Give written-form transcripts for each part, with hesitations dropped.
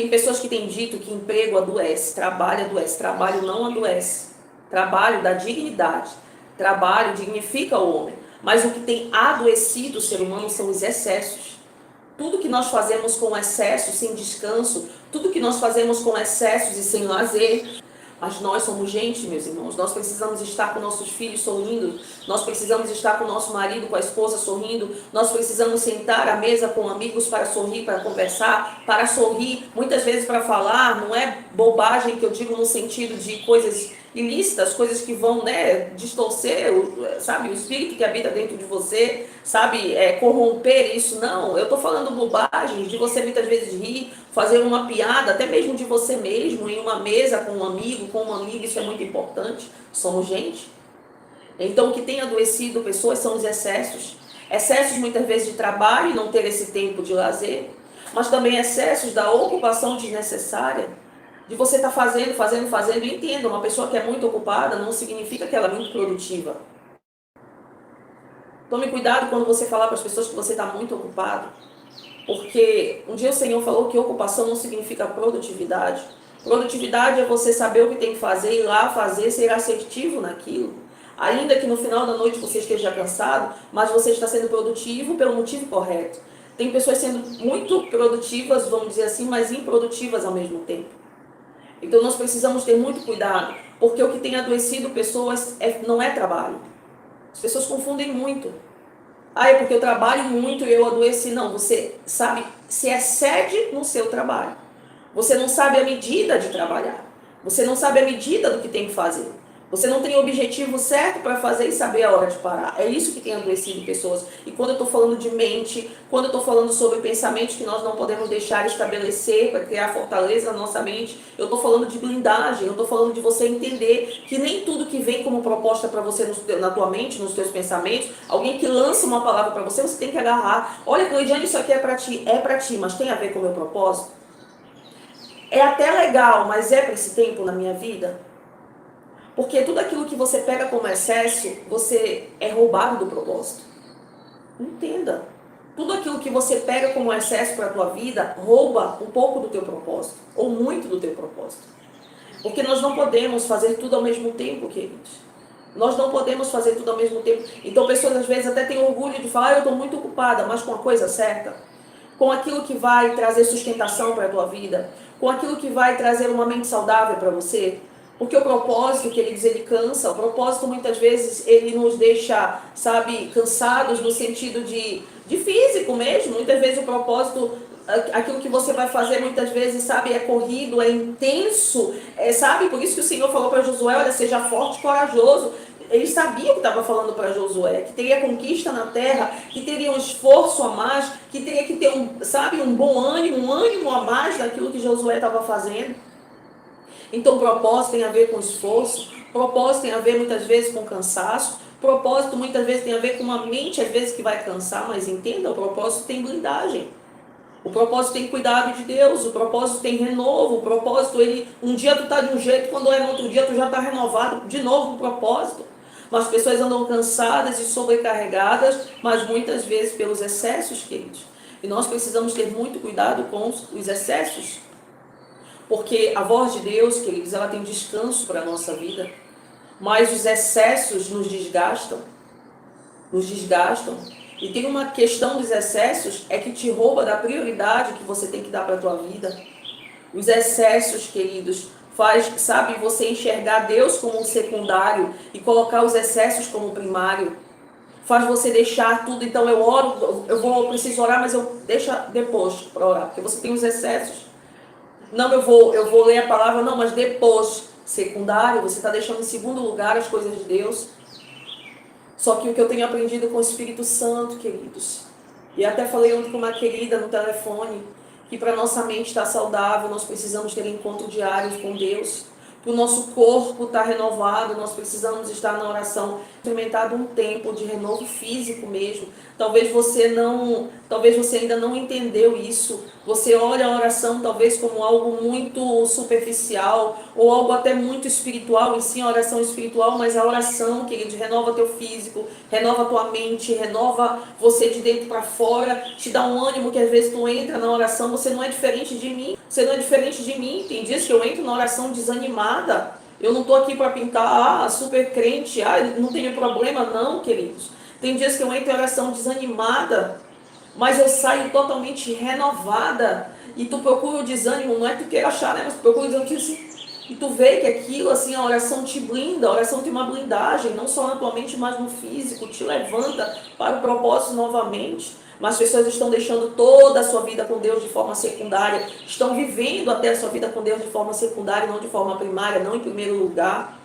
Tem pessoas que têm dito que emprego adoece, trabalho adoece. Trabalho não adoece. Trabalho dá dignidade. Trabalho dignifica o homem. Mas o que tem adoecido o ser humano são os excessos. Tudo que nós fazemos com excesso, sem descanso, tudo que nós fazemos com excessos e sem lazer. Mas nós somos gente, meus irmãos. Nós precisamos estar com nossos filhos sorrindo. Nós precisamos estar com o nosso marido, com a esposa sorrindo. Nós precisamos sentar à mesa com amigos para sorrir, para conversar, para sorrir. Muitas vezes para falar, não é bobagem que eu digo no sentido de coisas ilícitas, coisas que vão, distorcer, sabe, o espírito que habita dentro de você, sabe, corromper isso. Não, eu estou falando bobagem de você muitas vezes rir, fazer uma piada, até mesmo de você mesmo, em uma mesa com um amigo, com uma amiga, isso é muito importante. Somos gente. Então, o que tem adoecido pessoas são os excessos. Excessos muitas vezes de trabalho e não ter esse tempo de lazer, mas também excessos da ocupação desnecessária, de você estar fazendo, e entenda, uma pessoa que é muito ocupada não significa que ela é muito produtiva. Tome cuidado quando você falar para as pessoas que você está muito ocupado, porque um dia o Senhor falou que ocupação não significa produtividade. Produtividade é você saber o que tem que fazer, ir lá fazer, ser assertivo naquilo. Ainda que no final da noite você esteja cansado, mas você está sendo produtivo pelo motivo correto. Tem pessoas sendo muito produtivas, vamos dizer assim, mas improdutivas ao mesmo tempo. Então nós precisamos ter muito cuidado, porque o que tem adoecido pessoas não é trabalho. As pessoas confundem muito. É porque eu trabalho muito e eu adoeci. Não, você sabe, se excede no seu trabalho. Você não sabe a medida de trabalhar. Você não sabe a medida do que tem que fazer. Você não tem o objetivo certo para fazer e saber a hora de parar. É isso que tem adoecido pessoas. E quando eu estou falando de mente, quando eu estou falando sobre pensamentos que nós não podemos deixar estabelecer para criar fortaleza na nossa mente, eu estou falando de blindagem, eu estou falando de você entender que nem tudo que vem como proposta para você na tua mente, nos teus pensamentos, alguém que lança uma palavra para você, você tem que agarrar. Olha, Cleidiane, isso aqui é para ti, mas tem a ver com o meu propósito? É até legal, mas é para esse tempo na minha vida? Porque tudo aquilo que você pega como excesso, você é roubado do propósito. Entenda. Tudo aquilo que você pega como excesso para a tua vida, rouba um pouco do teu propósito. Ou muito do teu propósito. Porque nós não podemos fazer tudo ao mesmo tempo, queridos. Nós não podemos fazer tudo ao mesmo tempo. Então pessoas às vezes até têm orgulho de falar, eu estou muito ocupada, mas com a coisa certa. Com aquilo que vai trazer sustentação para a tua vida. Com aquilo que vai trazer uma mente saudável para você. Porque o propósito, queridos, ele cansa. O propósito, muitas vezes, ele nos deixa, sabe, cansados no sentido de físico mesmo. Muitas vezes o propósito, aquilo que você vai fazer, muitas vezes, sabe, é corrido, é intenso. Sabe, por isso que o Senhor falou para Josué, olha, seja forte e corajoso. Ele sabia o que estava falando para Josué, que teria conquista na terra, que teria um esforço a mais, que teria que ter um bom ânimo, um ânimo a mais daquilo que Josué estava fazendo. Então, propósito tem a ver com esforço, propósito tem a ver muitas vezes com cansaço, propósito muitas vezes tem a ver com uma mente, às vezes, que vai cansar, mas entenda, o propósito tem blindagem. O propósito tem cuidado de Deus, o propósito tem renovo, o propósito, um dia tu está de um jeito, quando é no outro dia tu já está renovado, de novo o propósito. Mas as pessoas andam cansadas e sobrecarregadas, mas muitas vezes pelos excessos, queridos. E nós precisamos ter muito cuidado com os excessos. Porque a voz de Deus, queridos, ela tem descanso para a nossa vida. Mas os excessos nos desgastam. Nos desgastam. E tem uma questão dos excessos, é que te rouba da prioridade que você tem que dar para a tua vida. Os excessos, queridos, faz, sabe, você enxergar Deus como um secundário e colocar os excessos como primário. Faz você deixar tudo. Então eu oro, eu preciso orar, mas eu deixo depois para orar, porque você tem os excessos. Não, eu vou ler a palavra, não, mas depois, secundário, você está deixando em segundo lugar as coisas de Deus. Só que o que eu tenho aprendido com o Espírito Santo, queridos, e até falei ontem com uma querida no telefone, que para nossa mente estar saudável, nós precisamos ter encontro diário com Deus. Para o nosso corpo estar renovado, nós precisamos estar na oração, experimentado um tempo de renovo físico mesmo. Talvez você ainda não entendeu isso, Você olha a oração talvez como algo muito superficial ou algo até muito espiritual, e sim a oração espiritual, mas a oração, querido, renova teu físico, renova tua mente, renova você de dentro para fora, te dá um ânimo que às vezes tu entra na oração, você não é diferente de mim, você não é diferente de mim. Tem dias que eu entro na oração desanimada, eu não estou aqui para pintar, super crente, não tenho problema não, queridos. Tem dias que eu entro em oração desanimada, mas eu saio totalmente renovada. E tu procura o desânimo, não é que tu queira achar, né? Mas tu procura o desânimo assim, e tu vê que aquilo, assim, a oração te blinda, a oração tem uma blindagem, não só na tua mente, mas no físico, te levanta para o propósito novamente. Mas as pessoas estão deixando toda a sua vida com Deus de forma secundária, estão vivendo até a sua vida com Deus de forma secundária, não de forma primária, não em primeiro lugar.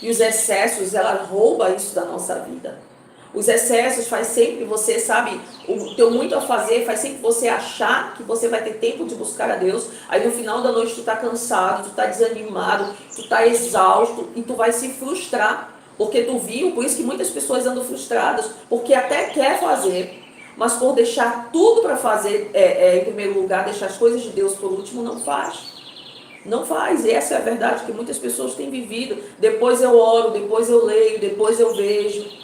E os excessos, ela rouba isso da nossa vida. Os excessos faz sempre você, sabe, o teu muito a fazer, faz sempre você achar que você vai ter tempo de buscar a Deus. Aí no final da noite tu tá cansado, tu tá desanimado, tu tá exausto e tu vai se frustrar. Porque tu viu, por isso que muitas pessoas andam frustradas, porque até quer fazer, mas por deixar tudo para fazer em primeiro lugar, deixar as coisas de Deus por último, não faz. Não faz, e essa é a verdade que muitas pessoas têm vivido. Depois eu oro, depois eu leio, depois eu vejo.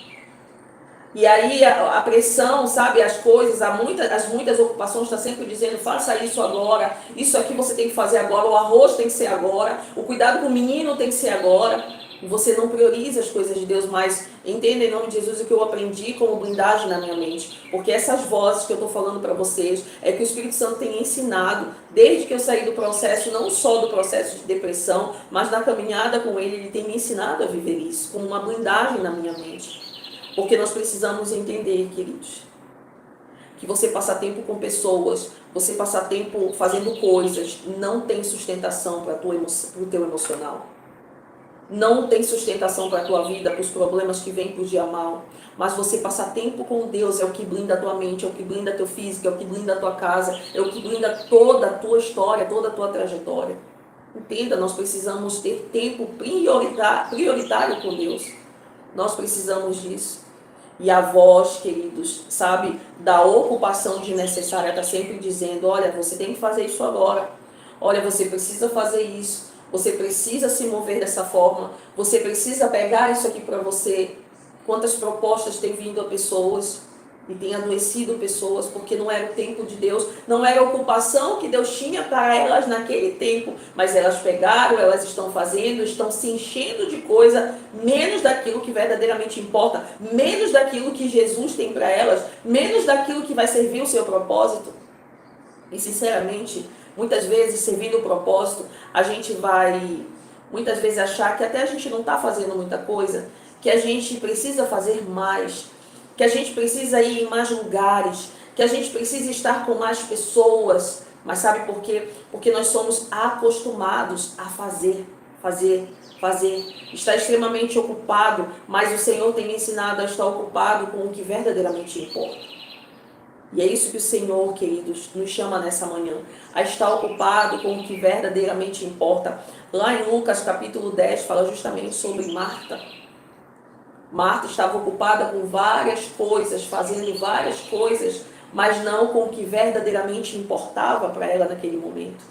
E aí a pressão, sabe, as coisas, as muitas ocupações está sempre dizendo, faça isso agora, isso aqui você tem que fazer agora, o arroz tem que ser agora, o cuidado com o menino tem que ser agora. E você não prioriza as coisas de Deus, mas entenda em nome de Jesus o que eu aprendi como blindagem na minha mente. Porque essas vozes que eu estou falando para vocês, é que o Espírito Santo tem ensinado, desde que eu saí do processo, não só do processo de depressão, mas na caminhada com ele tem me ensinado a viver isso, como uma blindagem na minha mente. Porque nós precisamos entender, queridos, que você passar tempo com pessoas, você passar tempo fazendo coisas, não tem sustentação para o teu emocional. Não tem sustentação para a tua vida, para os problemas que vêm para o dia mal. Mas você passar tempo com Deus é o que blinda a tua mente, é o que blinda teu físico, é o que blinda a tua casa, é o que blinda toda a tua história, toda a tua trajetória. Entenda, nós precisamos ter tempo prioritário com Deus. Nós precisamos disso. E a voz, queridos, sabe, da ocupação desnecessária está sempre dizendo, olha, você tem que fazer isso agora. Olha, você precisa fazer isso. Você precisa se mover dessa forma. Você precisa pegar isso aqui para você. Quantas propostas têm vindo a pessoas e tem adoecido pessoas porque não era o tempo de Deus, não era a ocupação que Deus tinha para elas naquele tempo, mas elas pegaram, elas estão fazendo, estão se enchendo de coisa, menos daquilo que verdadeiramente importa, menos daquilo que Jesus tem para elas, menos daquilo que vai servir o seu propósito. E sinceramente, muitas vezes servindo o propósito, a gente vai muitas vezes achar que até a gente não está fazendo muita coisa, que a gente precisa fazer mais, que a gente precisa ir em mais lugares, que a gente precisa estar com mais pessoas. Mas sabe por quê? Porque nós somos acostumados a fazer. Está extremamente ocupado, mas o Senhor tem me ensinado a estar ocupado com o que verdadeiramente importa. E é isso que o Senhor, queridos, nos chama nessa manhã, a estar ocupado com o que verdadeiramente importa. Lá em Lucas capítulo 10 fala justamente sobre Marta. Marta estava ocupada com várias coisas, fazendo várias coisas, mas não com o que verdadeiramente importava para ela naquele momento.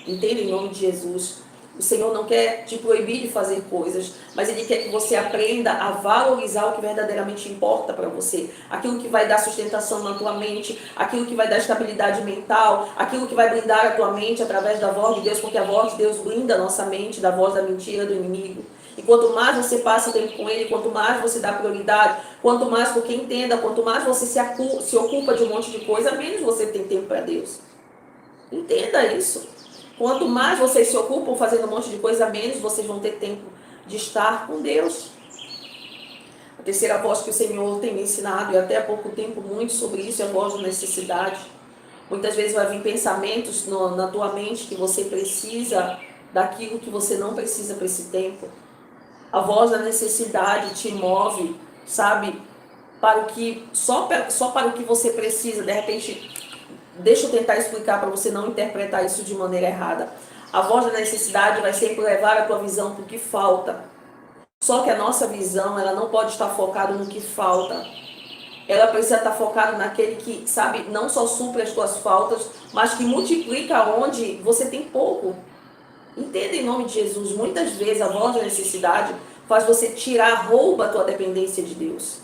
Entenda em nome de Jesus. O Senhor não quer te proibir de fazer coisas, mas Ele quer que você aprenda a valorizar o que verdadeiramente importa para você. Aquilo que vai dar sustentação na tua mente, aquilo que vai dar estabilidade mental, aquilo que vai blindar a tua mente através da voz de Deus, porque a voz de Deus blinda a nossa mente da voz da mentira do inimigo. E quanto mais você passa tempo com Ele, quanto mais você dá prioridade, quanto mais, porque entenda, quanto mais você se ocupa de um monte de coisa, menos você tem tempo para Deus. Entenda isso. Quanto mais vocês se ocupam fazendo um monte de coisa, menos vocês vão ter tempo de estar com Deus. A terceira voz que o Senhor tem me ensinado, e até há pouco tempo muito sobre isso, é a voz da necessidade. Muitas vezes vai vir pensamentos na tua mente que você precisa daquilo que você não precisa para esse tempo. A voz da necessidade te move, sabe, para o que só para o que você precisa. De repente, deixa eu tentar explicar para você não interpretar isso de maneira errada. A voz da necessidade vai sempre levar a tua visão para o que falta. Só que a nossa visão, ela não pode estar focada no que falta. Ela precisa estar focada naquele que, sabe, não só supre as tuas faltas, mas que multiplica onde você tem pouco. Entenda em nome de Jesus, muitas vezes a voz da necessidade faz você tirar, rouba a tua dependência de Deus.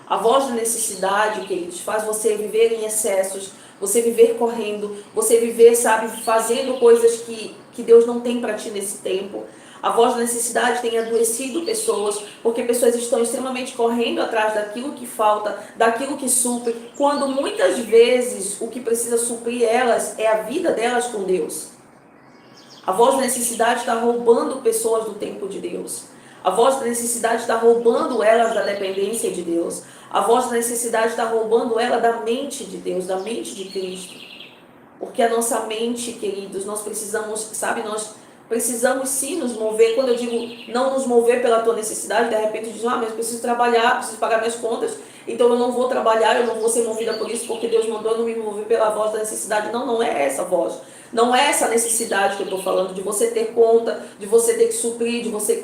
A voz da necessidade, queridos, faz você viver em excessos, você viver correndo, você viver, sabe, fazendo coisas que Deus não tem para ti nesse tempo. A voz da necessidade tem adoecido pessoas, porque pessoas estão extremamente correndo atrás daquilo que falta, daquilo que supre, quando muitas vezes o que precisa suprir elas é a vida delas com Deus. A voz da necessidade está roubando pessoas do tempo de Deus. A voz da necessidade está roubando elas da dependência de Deus. A voz da necessidade está roubando ela da mente de Deus, da mente de Cristo. Porque a nossa mente, queridos, nós precisamos, sabe, nós precisamos sim nos mover. Quando eu digo não nos mover pela tua necessidade, de repente diz, mas eu preciso trabalhar, preciso pagar minhas contas, então eu não vou trabalhar, eu não vou ser movida por isso, porque Deus mandou eu não me mover pela voz da necessidade. Não, não é essa voz. Não é essa necessidade que eu estou falando, de você ter conta, de você ter que suprir, de você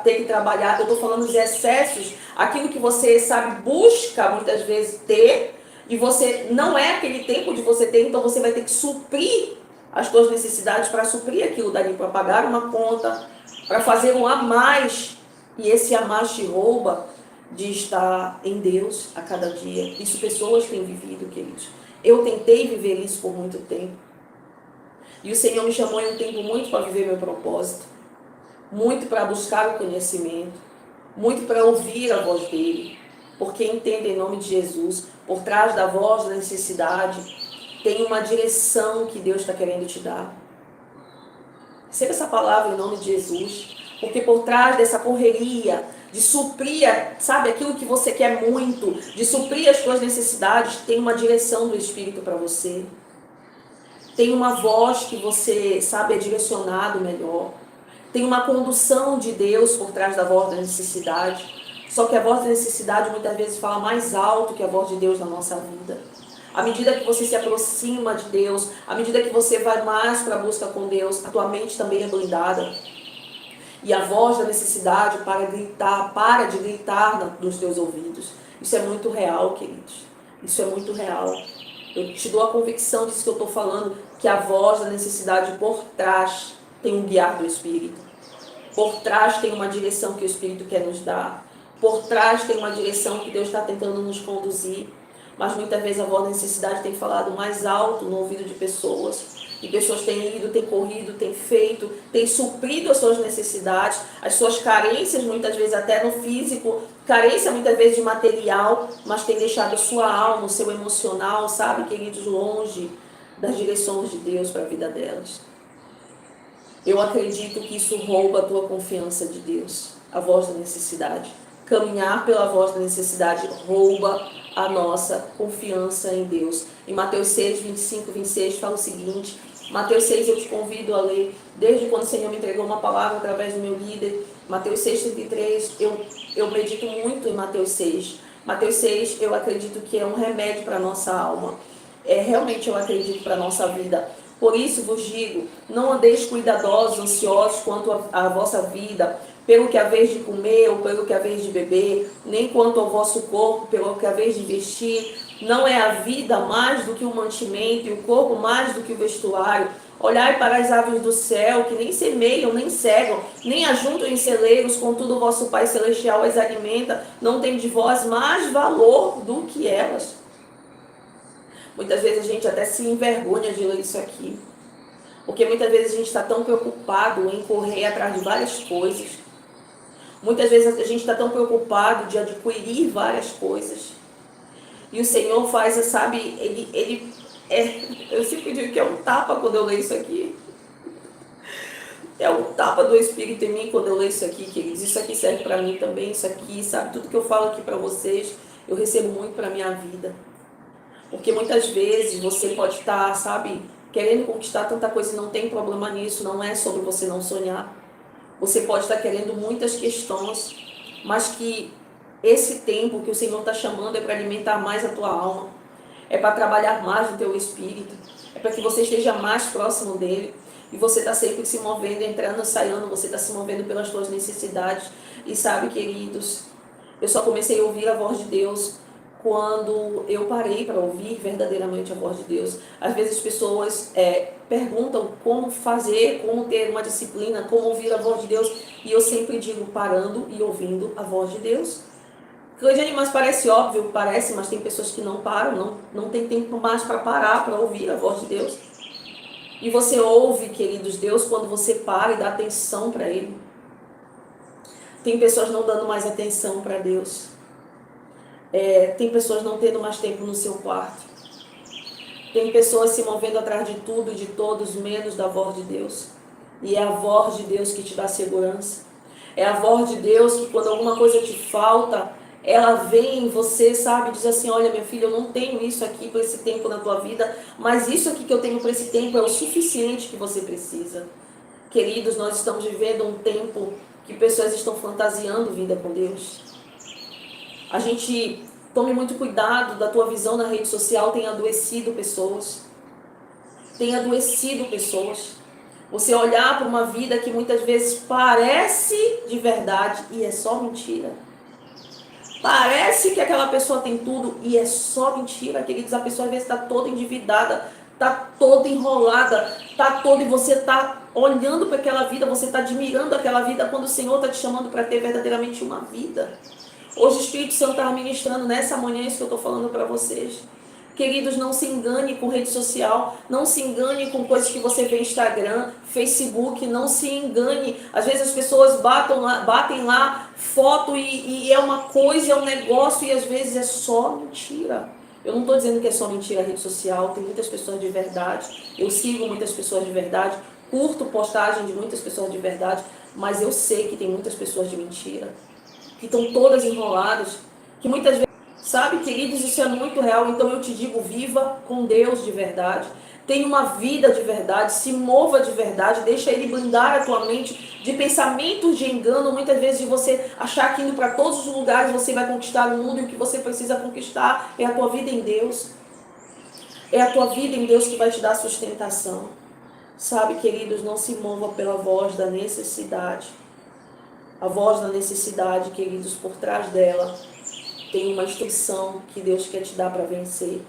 ter que trabalhar. Eu estou falando dos excessos, aquilo que você, sabe, busca muitas vezes ter, e você não é aquele tempo de você ter, então você vai ter que suprir as suas necessidades para suprir aquilo dali, para pagar uma conta, para fazer um a mais. E esse a mais te rouba de estar em Deus a cada dia. Isso pessoas têm vivido, queridos. Eu tentei viver isso por muito tempo. E o Senhor me chamou em um tempo muito para viver meu propósito, muito para buscar o conhecimento, muito para ouvir a voz dele, porque entenda em nome de Jesus, por trás da voz da necessidade, tem uma direção que Deus está querendo te dar. Receba essa palavra em nome de Jesus, porque por trás dessa correria, de suprir, sabe, aquilo que você quer muito, de suprir as suas necessidades, tem uma direção do Espírito para você. Tem uma voz que você, sabe, é direcionado melhor. Tem uma condução de Deus por trás da voz da necessidade. Só que a voz da necessidade muitas vezes fala mais alto que a voz de Deus na nossa vida. À medida que você se aproxima de Deus, à medida que você vai mais para a busca com Deus, a tua mente também é blindada. E a voz da necessidade para de gritar nos teus ouvidos. Isso é muito real, queridos. Isso é muito real. Eu te dou a convicção disso que eu estou falando, que a voz da necessidade por trás tem um guiar do Espírito. Por trás tem uma direção que o Espírito quer nos dar. Por trás tem uma direção que Deus está tentando nos conduzir. Mas muitas vezes a voz da necessidade tem falado mais alto no ouvido de pessoas. E pessoas têm ido, têm corrido, têm feito, têm suprido as suas necessidades, as suas carências, muitas vezes até no físico, carência muitas vezes de material, mas tem deixado a sua alma, o seu emocional, sabe, queridos, longe das direções de Deus para a vida delas. Eu acredito que isso rouba a tua confiança de Deus, a voz da necessidade. Caminhar pela voz da necessidade rouba a nossa confiança em Deus. Em Mateus 6, 25, 26 fala o seguinte, Mateus 6 eu te convido a ler, desde quando o Senhor me entregou uma palavra através do meu líder, Mateus 6, 33, eu medito muito em Mateus 6. Mateus 6 eu acredito que é um remédio para a nossa alma. Realmente eu acredito para a nossa vida. Por isso vos digo, não andeis cuidadosos, ansiosos quanto à vossa vida, pelo que haveis de comer ou pelo que haveis de beber, nem quanto ao vosso corpo, pelo que haveis de vestir. Não é a vida mais do que o mantimento e o corpo mais do que o vestuário. Olhai para as aves do céu, que nem semeiam, nem cegam, nem ajuntam em celeiros, contudo o vosso Pai Celestial as alimenta. Não tem de vós mais valor do que elas. Muitas vezes a gente até se envergonha de ler isso aqui. Porque muitas vezes a gente está tão preocupado em correr atrás de várias coisas. Muitas vezes a gente está tão preocupado de adquirir várias coisas. E o Senhor faz, sabe, eu sempre digo que é um tapa quando eu leio isso aqui. É um tapa do Espírito em mim quando eu leio isso aqui, queridos. Isso aqui serve para mim também, isso aqui, sabe, tudo que eu falo aqui para vocês, eu recebo muito para a minha vida. Porque muitas vezes você pode estar, sabe, querendo conquistar tanta coisa e não tem problema nisso, não é sobre você não sonhar. Você pode estar querendo muitas questões, mas que esse tempo que o Senhor está chamando é para alimentar mais a tua alma, é para trabalhar mais no teu espírito, é para que você esteja mais próximo dele, e você está sempre se movendo, entrando e saindo, você está se movendo pelas tuas necessidades. E sabe, queridos, eu só comecei a ouvir a voz de Deus quando eu parei para ouvir verdadeiramente a voz de Deus. Às vezes as pessoas perguntam como fazer, como ter uma disciplina, como ouvir a voz de Deus, e eu sempre digo parando e ouvindo a voz de Deus. Cleidiane, mas parece óbvio, parece, mas tem pessoas que não param, não tem tempo mais para parar, para ouvir a voz de Deus. E você ouve, queridos, Deus quando você para e dá atenção para Ele. Tem pessoas não dando mais atenção para Deus. Tem pessoas não tendo mais tempo no seu quarto. Tem pessoas se movendo atrás de tudo e de todos, menos da voz de Deus. E é a voz de Deus que te dá segurança. É a voz de Deus que quando alguma coisa te falta, ela vem em você, sabe? Diz assim, olha minha filha, eu não tenho isso aqui para esse tempo na tua vida, mas isso aqui que eu tenho para esse tempo é o suficiente que você precisa. Queridos, nós estamos vivendo um tempo que pessoas estão fantasiando vida com Deus. A gente tome muito cuidado da tua visão na rede social, tem adoecido pessoas. Tem adoecido pessoas. Você olhar para uma vida que muitas vezes parece de verdade e é só mentira. Parece que aquela pessoa tem tudo e é só mentira. Queridos, a pessoa às vezes está toda endividada, está toda enrolada, está toda e você está olhando para aquela vida, você está admirando aquela vida quando o Senhor está te chamando para ter verdadeiramente uma vida. Hoje o Espírito Santo está ministrando nessa manhã isso que eu estou falando para vocês. Queridos, não se engane com rede social, não se engane com coisas que você vê no Instagram, Facebook, não se engane. Às vezes as pessoas batem lá foto e é uma coisa, é um negócio e às vezes é só mentira. Eu não estou dizendo que é só mentira a rede social, tem muitas pessoas de verdade, eu sigo muitas pessoas de verdade, curto postagem de muitas pessoas de verdade, mas eu sei que tem muitas pessoas de mentira, que estão todas enroladas, que muitas vezes... Sabe, queridos, isso é muito real, então eu te digo, viva com Deus de verdade, tenha uma vida de verdade, se mova de verdade, deixa Ele blindar a tua mente de pensamentos de engano, muitas vezes de você achar que indo para todos os lugares você vai conquistar o mundo e o que você precisa conquistar é a tua vida em Deus, é a tua vida em Deus que vai te dar sustentação. Sabe, queridos, não se mova pela voz da necessidade, a voz da necessidade, queridos, por trás dela tem uma instrução que Deus quer te dar para vencer.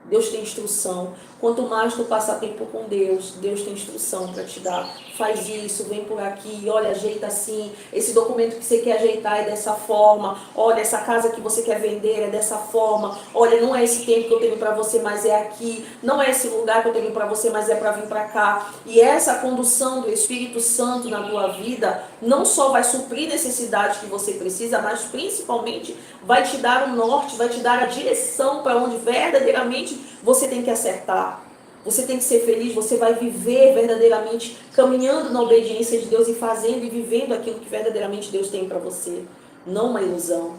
Deus tem instrução. Quanto mais tu passar tempo com Deus, Deus tem instrução para te dar. Faz isso, vem por aqui, olha, ajeita assim. Esse documento que você quer ajeitar é dessa forma. Olha, essa casa que você quer vender é dessa forma. Olha, não é esse tempo que eu tenho para você, mas é aqui. Não é esse lugar que eu tenho para você, mas é para vir para cá. E essa condução do Espírito Santo na tua vida não só vai suprir necessidades que você precisa, mas principalmente vai te dar o norte, vai te dar a direção para onde verdadeiramente você tem que acertar. Você tem que ser feliz, você vai viver verdadeiramente caminhando na obediência de Deus e fazendo e vivendo aquilo que verdadeiramente Deus tem para você. Não uma ilusão.